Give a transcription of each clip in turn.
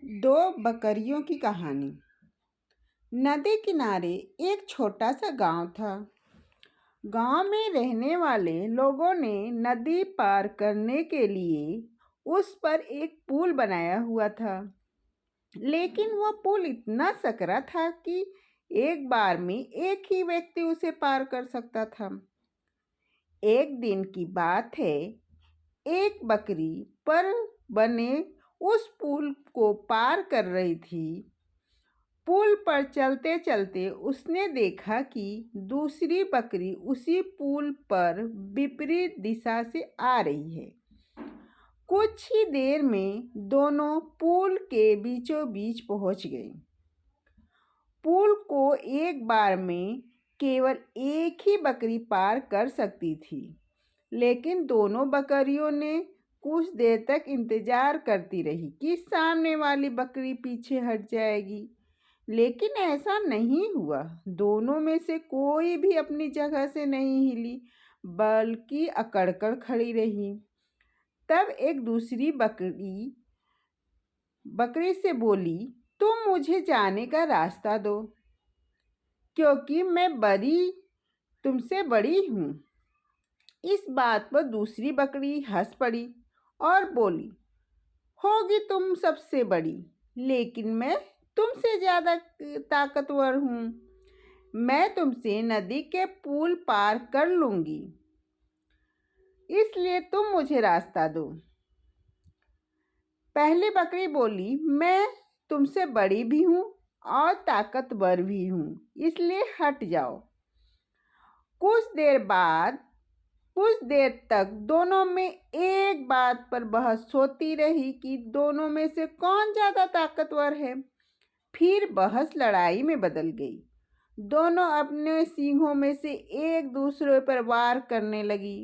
दो बकरियों की कहानी। नदी किनारे एक छोटा सा गांव था। गांव में रहने वाले लोगों ने नदी पार करने के लिए उस पर एक पुल बनाया हुआ था, लेकिन वह पुल इतना सकरा था कि एक बार में एक ही व्यक्ति उसे पार कर सकता था। एक दिन की बात है, एक बकरी पर बने उस पुल को पार कर रही थी। पुल पर चलते चलते उसने देखा कि दूसरी बकरी उसी पुल पर विपरीत दिशा से आ रही है। कुछ ही देर में दोनों पुल के बीचों बीच पहुंच गए। पुल को एक बार में केवल एक ही बकरी पार कर सकती थी, लेकिन दोनों बकरियों ने कुछ देर तक इंतजार करती रही कि सामने वाली बकरी पीछे हट जाएगी, लेकिन ऐसा नहीं हुआ। दोनों में से कोई भी अपनी जगह से नहीं हिली, बल्कि अकड़कर खड़ी रही। तब एक दूसरी बकरी से बोली, तुम मुझे जाने का रास्ता दो, क्योंकि मैं तुमसे बड़ी हूँ। इस बात पर दूसरी बकरी हंस पड़ी और बोली, होगी तुम सबसे बड़ी, लेकिन मैं तुमसे ज्यादा ताकतवर हूँ। मैं तुमसे नदी के पुल पार कर लूंगी, इसलिए तुम मुझे रास्ता दो। पहली बकरी बोली, मैं तुमसे बड़ी भी हूँ और ताकतवर भी हूँ, इसलिए हट जाओ। कुछ देर तक दोनों में एक बात पर बहस होती रही कि दोनों में से कौन ज्यादा ताकतवर है। फिर बहस लड़ाई में बदल गई। दोनों अपने सींगों में से एक दूसरे पर वार करने लगी।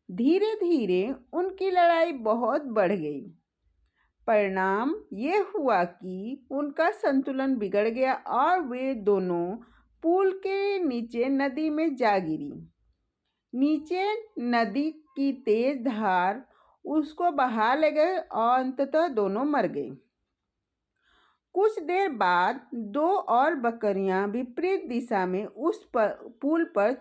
धीरे धीरे उनकी लड़ाई बहुत बढ़ गई। परिणाम ये हुआ कि उनका संतुलन बिगड़ गया और वे दोनों पुल के नीचे नदी में जा गिरी। नीचे नदी की तेज धार उसको बहा ले गए और अंततः दोनों मर गए। कुछ देर बाद दो और बकरियां विपरीत दिशा में उस पुल पर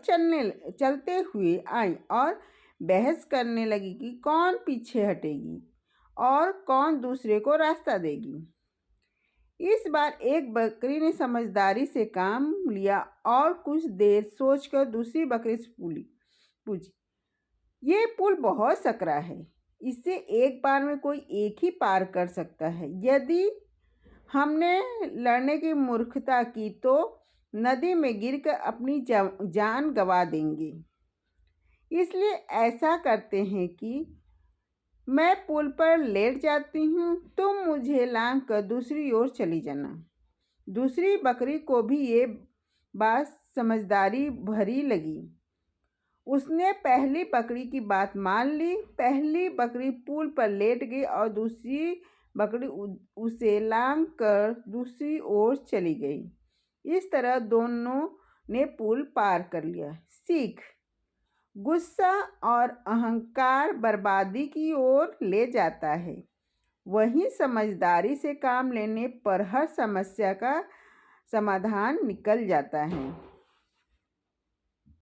चलते हुए आईं और बहस करने लगी कि कौन पीछे हटेगी और कौन दूसरे को रास्ता देगी। इस बार एक बकरी ने समझदारी से काम लिया और कुछ देर सोचकर दूसरी बकरी से पूछी, ये पुल बहुत सकरा है, इससे एक बार में कोई एक ही पार कर सकता है। यदि हमने लड़ने की मूर्खता की तो नदी में गिरकर अपनी जान गंवा देंगे। इसलिए ऐसा करते हैं कि मैं पुल पर लेट जाती हूँ, तुम मुझे लांघ कर दूसरी ओर चली जाना। दूसरी बकरी को भी ये बात समझदारी भरी लगी। उसने पहली बकरी की बात मान ली। पहली बकरी पुल पर लेट गई और दूसरी बकरी उसे लांघ कर दूसरी ओर चली गई। इस तरह दोनों ने पुल पार कर लिया। सीख: गुस्सा और अहंकार बर्बादी की ओर ले जाता है, वहीं समझदारी से काम लेने पर हर समस्या का समाधान निकल जाता है।